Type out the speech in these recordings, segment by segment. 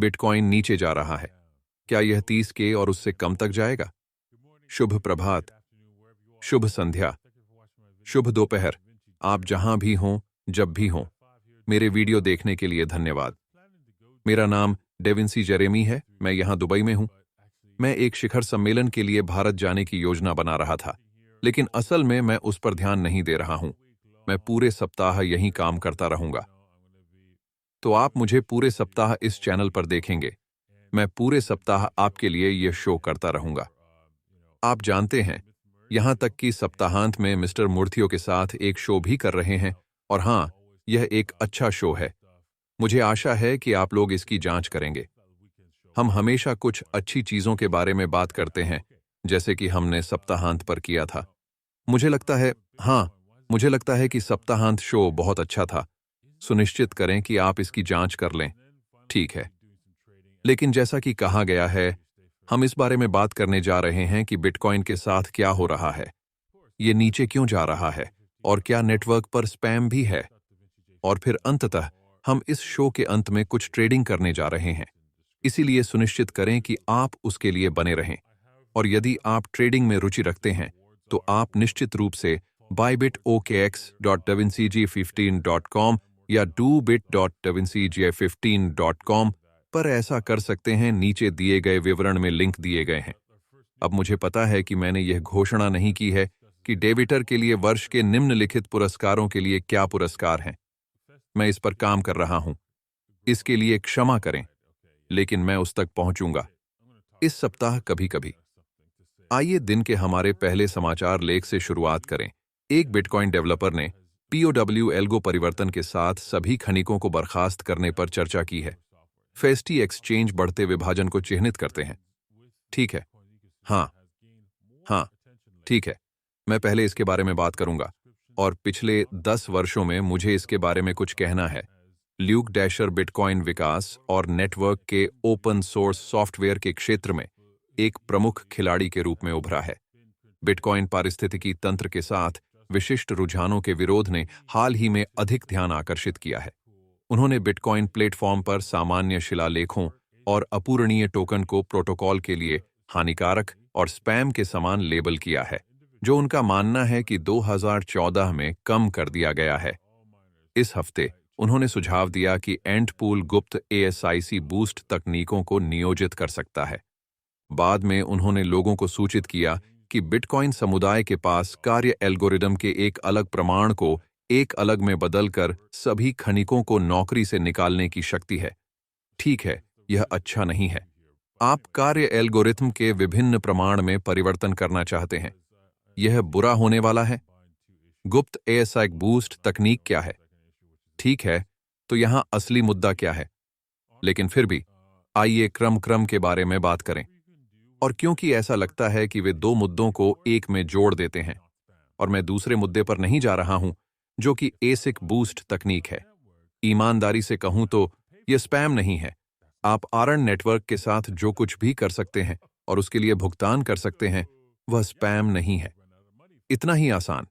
Bitcoin नीचे जा रहा है। क्या यह 30K और उससे कम तक जाएगा? शुभ प्रभात, शुभ संध्या, शुभ दोपहर, आप जहां भी हों, जब भी हों। मेरे वीडियो देखने के लिए धन्यवाद। मेरा नाम डेविंसी जेरेमी है, मैं यहां दुबई में हूं। मैं एक शिखर सम्मेलन के लिए भारत जाने की योजना बना रहा था, लेकिन असल में मैं उस पर ध्यान नहीं दे रहा हूं। मैं पूरे सप्ताह यहीं काम करता रहूंगा। तो आप मुझे पूरे सप्ताह इस चैनल पर देखेंगे। मैं पूरे सप्ताह आपके लिए यह शो करता रहूंगा। आप जानते हैं, यहां तक कि सप्ताहांत में मिस्टर मूर्तियों के साथ एक शो भी कर रहे हैं, और हां, यह एक अच्छा शो है। मुझे आशा है कि आप लोग इसकी जांच करेंगे। हम हमेशा कुछ अच्छी चीजों के बारे में बात करते हैं, जैसे कि हमने सप्ताहांत पर किया था। मुझे लगता है कि सप्ताहांत शो बहुत अच्छा था। सुनिश्चित करें कि आप इसकी जांच कर लें। ठीक है। लेकिन जैसा कि कहा गया है, हम इस बारे में बात करने जा रहे हैं कि बिटकॉइन के साथ क्या हो रहा है। ये नीचे क्यों जा रहा है, और क्या नेटवर्क पर स्पैम भी है। और फिर अंततः हम इस शो के अंत में कुछ ट्रेडिंग करने जा रहे हैं। इसीलिए सुनिश्चित करें कि आप उसके लिए बने रहें। और यदि आप ट्रेडिंग में रुचि रखते हैं, तो आप निश्चित रूप से bybitokx.davincig15.com या dobit.davincig15.com पर ऐसा कर सकते हैं। नीचे दिए गए विवरण में लिंक दिए गए हैं। अब मुझे पता है कि मैंने यह घोषणा नहीं की है कि डेबिटर के लिए वर्ष के निम्नलिखित पुरस्कारों के लिए क्या पुरस्कार हैं। मैं इस पर काम कर रहा हूं, इसके लिए क्षमा करें, लेकिन मैं उस तक पहुंचूंगा इस सप्ताह कभी कभी। आइए दिन के हमारे पहले समाचार लेख से शुरुआत करें। एक बिटकॉइन डेवलपर ने POW एल्गो परिवर्तन के साथ सभी खनिकों को बर्खास्त करने पर चर्चा की है। फेस्टी एक्सचेंज बढ़ते विभाजन को चिह्नित करते हैं। ठीक है। हाँ, ठीक है। मैं पहले इसके बारे में बात करूंगा, और पिछले 10 वर्षों में मुझे इसके बारे में कुछ कहना है। ल्यूक डैशर बिटकॉइन विकास और नेटवर्क के ओपन सोर्स सॉफ्टवेयर के क्षेत्र में एक प्रमुख खिलाड़ी के रूप में उभरा है। बिटकॉइन पारिस्थितिकी तंत्र के साथ विशिष्ट रुझानों के विरोध ने हाल ही में अधिक ध्यान आकर्षित किया है। उन्होंने बिटकॉइन प्लेटफॉर्म पर सामान्य शिलालेखों और अपूरणीय टोकन को प्रोटोकॉल के लिए हानिकारक और स्पैम के समान लेबल किया है, जो उनका मानना है कि 2014 में कम कर दिया गया है। इस हफ्ते उन्होंने सुझाव दिया कि एंटपूल गुप्त ASIC बूस्ट तकनीकों को नियोजित कर सकता है। बाद में उन्होंने लोगों को सूचित किया कि बिटकॉइन समुदाय के पास कार्य एल्गोरिदम के एक अलग प्रमाण को एक अलग में बदलकर सभी खनिकों को नौकरी से निकालने की शक्ति है। ठीक है, यह अच्छा नहीं है। आप कार्य एल्गोरिथम के विभिन्न प्रमाण में परिवर्तन करना चाहते हैं। यह बुरा होने वाला है। गुप्त ASIC बूस्ट तकनीक क्या है? ठीक है, तो यहां असली मुद्दा क्या है? लेकिन फिर भी आइए क्रम के बारे में बात करें। और क्योंकि ऐसा लगता है कि वे दो मुद्दों को एक में जोड़ देते हैं, और मैं दूसरे मुद्दे पर नहीं जा रहा हूं, जो कि ASIC बूस्ट तकनीक है। ईमानदारी से कहूं तो यह स्पैम नहीं है। आप आरन नेटवर्क के साथ जो कुछ भी कर सकते हैं और उसके लिए भुगतान कर सकते हैं, वह स्पैम नहीं है। इतना ही आसान।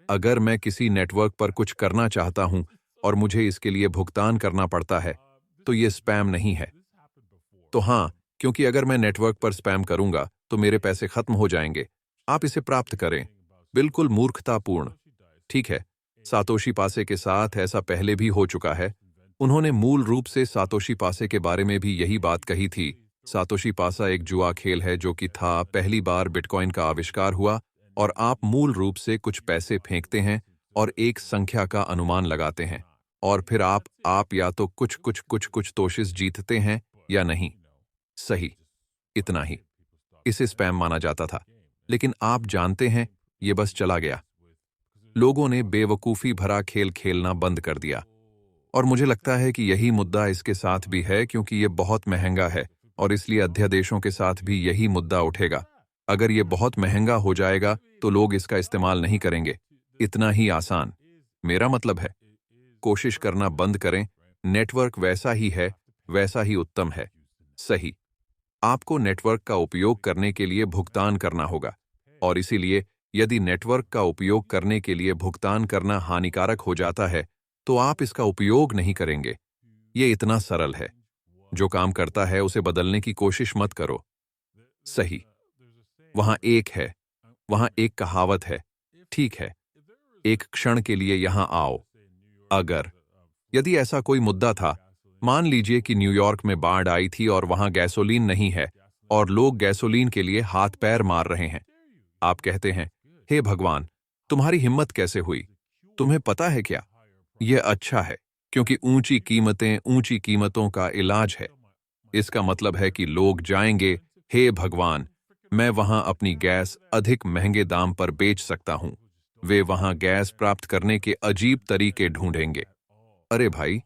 अगर मैं किसी नेटवर्क पर कुछ करना चाहता हूं और मुझे इसके लिए भुगतान करना पड़ता है, तो यह स्पैम नहीं है। तो हां, क्योंकि अगर मैं नेटवर्क पर स्पैम करूंगा तो मेरे पैसे खत्म हो जाएंगे। आप इसे प्राप्त करें। बिल्कुल मूर्खतापूर्ण। ठीक है, सातोशी पासे के साथ ऐसा पहले भी हो चुका है। उन्होंने मूल रूप से सातोशी पासे के बारे में भी यही बात कही थी। सातोशी पासा एक जुआ खेल है जो कि था पहली बार बिटकॉइन का आविष्कार हुआ, और आप मूल रूप से कुछ पैसे फेंकते हैं और एक संख्या का अनुमान लगाते हैं, और फिर आप या तो कुछ तोशिश जीतते हैं या नहीं। सही, इतना ही। इसे स्पैम माना जाता था, लेकिन आप जानते हैं, ये बस चला गया। लोगों ने बेवकूफी भरा खेल खेलना बंद कर दिया। और मुझे लगता है कि यही मुद्दा इसके साथ भी है, क्योंकि ये बहुत महंगा है, और इसलिए अध्यादेशों के साथ भी यही मुद्दा उठेगा। अगर ये बहुत महंगा हो जाएगा तो लोग इसका इस्तेमाल नहीं करेंगे। इतना ही आसान। मेरा मतलब है, कोशिश करना बंद करें। नेटवर्क वैसा ही है, वैसा ही उत्तम है। सही। आपको नेटवर्क का उपयोग करने के लिए भुगतान करना होगा, और इसीलिए यदि नेटवर्क का उपयोग करने के लिए भुगतान करना हानिकारक हो जाता है, तो आप इसका उपयोग नहीं करेंगे। ये इतना सरल है। जो काम करता है उसे बदलने की कोशिश मत करो। सही। वहां एक कहावत है। ठीक है, एक क्षण के लिए यहां आओ। अगर यदि ऐसा कोई मुद्दा था, मान लीजिए कि न्यूयॉर्क में बाढ़ आई थी और वहां गैसोलीन नहीं है और लोग गैसोलीन के लिए हाथ पैर मार रहे हैं। आप कहते हैं, हे भगवान, तुम्हारी हिम्मत कैसे हुई? तुम्हें पता है क्या? यह अच्छा है, क्योंकि ऊंची कीमतें ऊंची कीमतों का इलाज है। इसका मतलब है कि लोग जाएंगे, हे भगवान, मैं वहां अपनी गैस अधिक महंगे दाम पर बेच सकता हूं। वे वहां गैस प्राप्त करने के अजीब तरीके ढूंढेंगे। अरे भाई,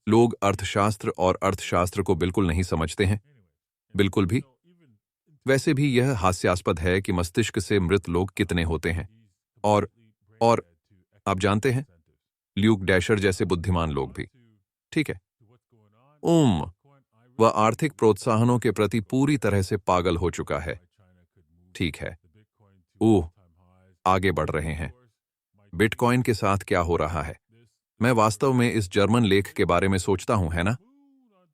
लोग अर्थशास्त्र और अर्थशास्त्र को बिल्कुल नहीं समझते हैं। बिल्कुल भी। वैसे भी यह हास्यास्पद है कि मस्तिष्क से मृत लोग कितने होते हैं। और और आप जानते हैं, ल्यूक डैशर जैसे बुद्धिमान लोग भी। ठीक है। वह आर्थिक प्रोत्साहनों के प्रति पूरी तरह से पागल हो चुका है। ठीक है। ओह, आगे बढ़ रहे हैं। बिटकॉइन के साथ क्या हो रहा है? मैं वास्तव में इस जर्मन लेख के बारे में सोचता हूं, है ना?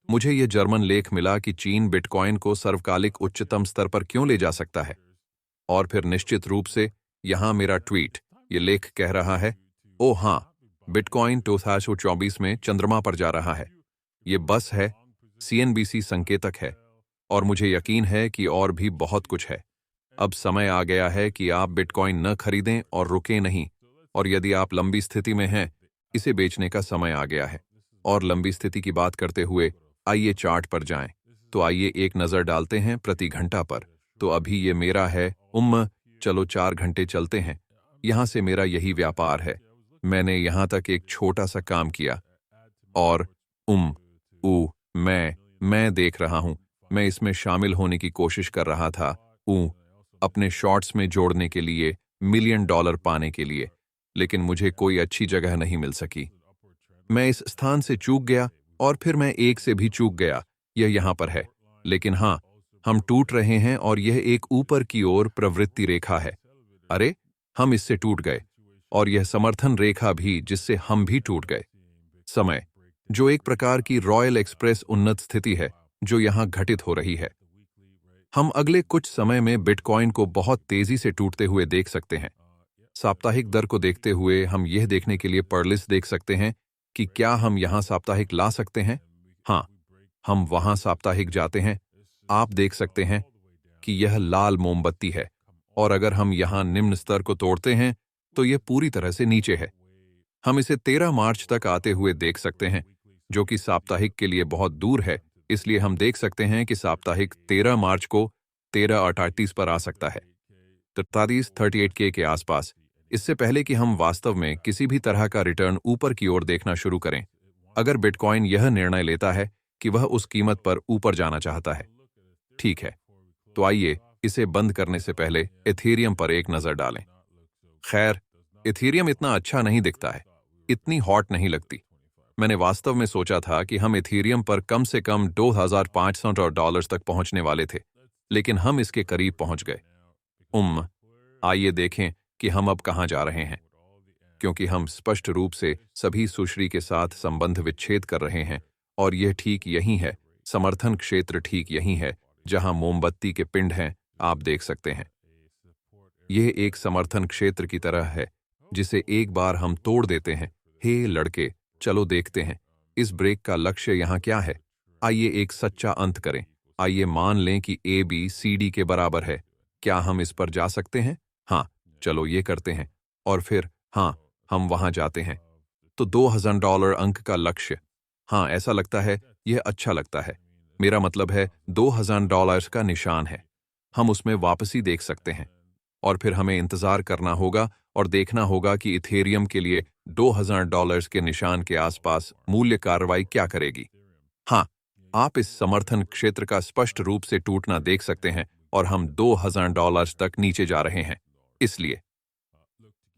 मुझे यह जर्मन लेख मिला कि चीन बिटकॉइन को सर्वकालिक उच्चतम स्तर पर क्यों ले जा सकता है। और फिर निश्चित रूप से यहां मेरा ट्वीट, यह लेख कह रहा है, ओ हां, बिटकॉइन 2024 में चंद्रमा पर जा रहा है। यह बस है, सीएनबीसी संकेतक है, और मुझे यकीन है कि और भी बहुत कुछ है। अब समय आ गया है कि आप बिटकॉइन न खरीदें और रुकें नहीं, और यदि आप लंबी स्थिति में हैं, इसे बेचने का समय आ गया है। और लंबी स्थिति की बात करते हुए आइए चार्ट पर जाएं। तो आइए एक नजर डालते हैं प्रति घंटा पर। तो अभी ये मेरा है। चलो 4 घंटे चलते हैं। यहां से मेरा यही व्यापार है। मैंने यहां तक एक छोटा सा काम किया और मैं देख रहा हूं। मैं इसमें शामिल होने की कोशिश कर रहा था, अपने शॉर्ट्स में जोड़ने के लिए, $1 मिलियन पाने के लिए, लेकिन मुझे कोई अच्छी जगह नहीं मिल सकी। मैं इस स्थान से चूक गया और फिर मैं एक से भी चूक गया। यह यहां पर है। लेकिन हां, हम टूट रहे हैं और यह एक ऊपर की ओर प्रवृत्ति रेखा है। अरे, हम इससे टूट गए। और यह समर्थन रेखा भी, जिससे हम भी टूट गए। समय, जो एक प्रकार की रॉयल एक्सप्रेस उन्नत स्थिति है, जो यहां घटित हो रही है। हम अगले कुछ समय में बिटकॉइन को बहुत तेजी से टूटते हुए देख सकते हैं। साप्ताहिक दर को देखते हुए हम यह देखने के लिए पर्लिस देख सकते हैं कि क्या हम यहां साप्ताहिक ला सकते हैं। हां, हम वहां साप्ताहिक जाते हैं। आप देख सकते हैं कि यह लाल मोमबत्ती है, और अगर हम यहां निम्न स्तर को तोड़ते हैं तो यह पूरी तरह से नीचे है। हम इसे 13 मार्च तक आते हुए देख सकते हैं, जो कि साप्ताहिक के लिए बहुत दूर है। इसलिए हम देख सकते हैं कि साप्ताहिक 13 मार्च को 1338 पर आ सकता है, 38 के आसपास। इससे पहले कि हम वास्तव में किसी भी तरह का रिटर्न ऊपर की ओर देखना शुरू करें, अगर बिटकॉइन यह निर्णय लेता है कि वह उस कीमत पर ऊपर जाना चाहता है। ठीक है, तो आइए इसे बंद करने से पहले एथेरियम पर एक नजर डालें। खैर, एथेरियम इतना अच्छा नहीं दिखता है, इतनी हॉट नहीं लगती। मैंने वास्तव में सोचा था कि हम एथेरियम पर कम से कम $2,500 तक पहुंचने वाले थे, लेकिन हम इसके करीब पहुंच गए। आइए देखें कि हम अब कहां जा रहे हैं, क्योंकि हम स्पष्ट रूप से सभी सुश्री के साथ संबंध विच्छेद कर रहे हैं, और यह ठीक यही है। समर्थन क्षेत्र ठीक यही है, जहां मोमबत्ती के पिंड हैं। आप देख सकते हैं, यह एक समर्थन क्षेत्र की तरह है, जिसे एक बार हम तोड़ देते हैं। हे लड़के, चलो देखते हैं इस ब्रेक का लक्ष्य यहां क्या है। आइए एक सच्चा अंत करें। आइए मान लें कि ABCD के बराबर है। क्या हम इस पर जा सकते हैं? हाँ, चलो ये करते हैं। और फिर हाँ, हम वहां जाते हैं। तो $2,000 अंक का लक्ष्य। हाँ, ऐसा लगता है, यह अच्छा लगता है। मेरा मतलब है $2,000 का निशान है। हम उसमें वापसी देख सकते हैं, और फिर हमें इंतजार करना होगा और देखना होगा कि इथेरियम के लिए $2,000 के निशान के आसपास मूल्य कार्रवाई क्या करेगी। हाँ, आप इस समर्थन क्षेत्र का स्पष्ट रूप से टूटना देख सकते हैं, और हम $2,000 तक नीचे जा रहे हैं। इसलिए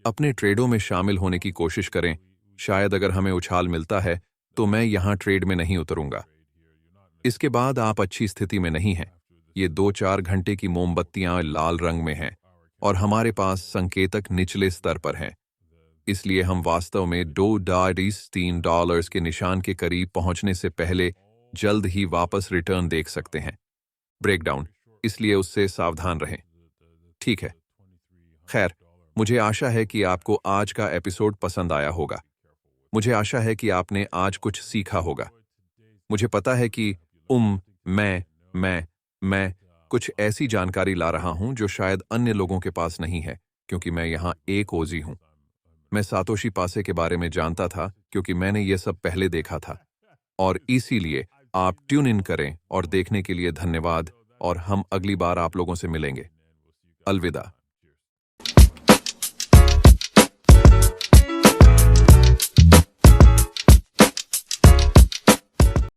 अपने ट्रेडों में शामिल होने की कोशिश करें। शायद अगर हमें उछाल मिलता है तो मैं यहां ट्रेड में नहीं उतरूंगा। इसके बाद आप अच्छी स्थिति में नहीं हैं। ये 2-4 घंटे की मोमबत्तियां लाल रंग में हैं, और हमारे पास संकेतक निचले स्तर पर हैं। इसलिए हम वास्तव में $2.3 के निशान के करीब पहुंचने से पहले जल्द ही वापस रिटर्न देख सकते हैं। ब्रेकडाउन, इसलिए उससे सावधान रहें। ठीक है। खैर, मुझे आशा है कि आपको आज का एपिसोड पसंद आया होगा। मुझे आशा है कि आपने आज कुछ सीखा होगा। मुझे पता है कि मैं कुछ ऐसी जानकारी ला रहा हूं जो शायद अन्य लोगों के पास नहीं है, क्योंकि मैं यहां एक ओजी हूं। मैं सातोशी पासे के बारे में जानता था क्योंकि मैंने ये सब पहले देखा था। और इसीलिए आप ट्यून इन करें और देखने के लिए धन्यवाद, और हम अगली बार आप लोगों से मिलेंगे। अलविदा।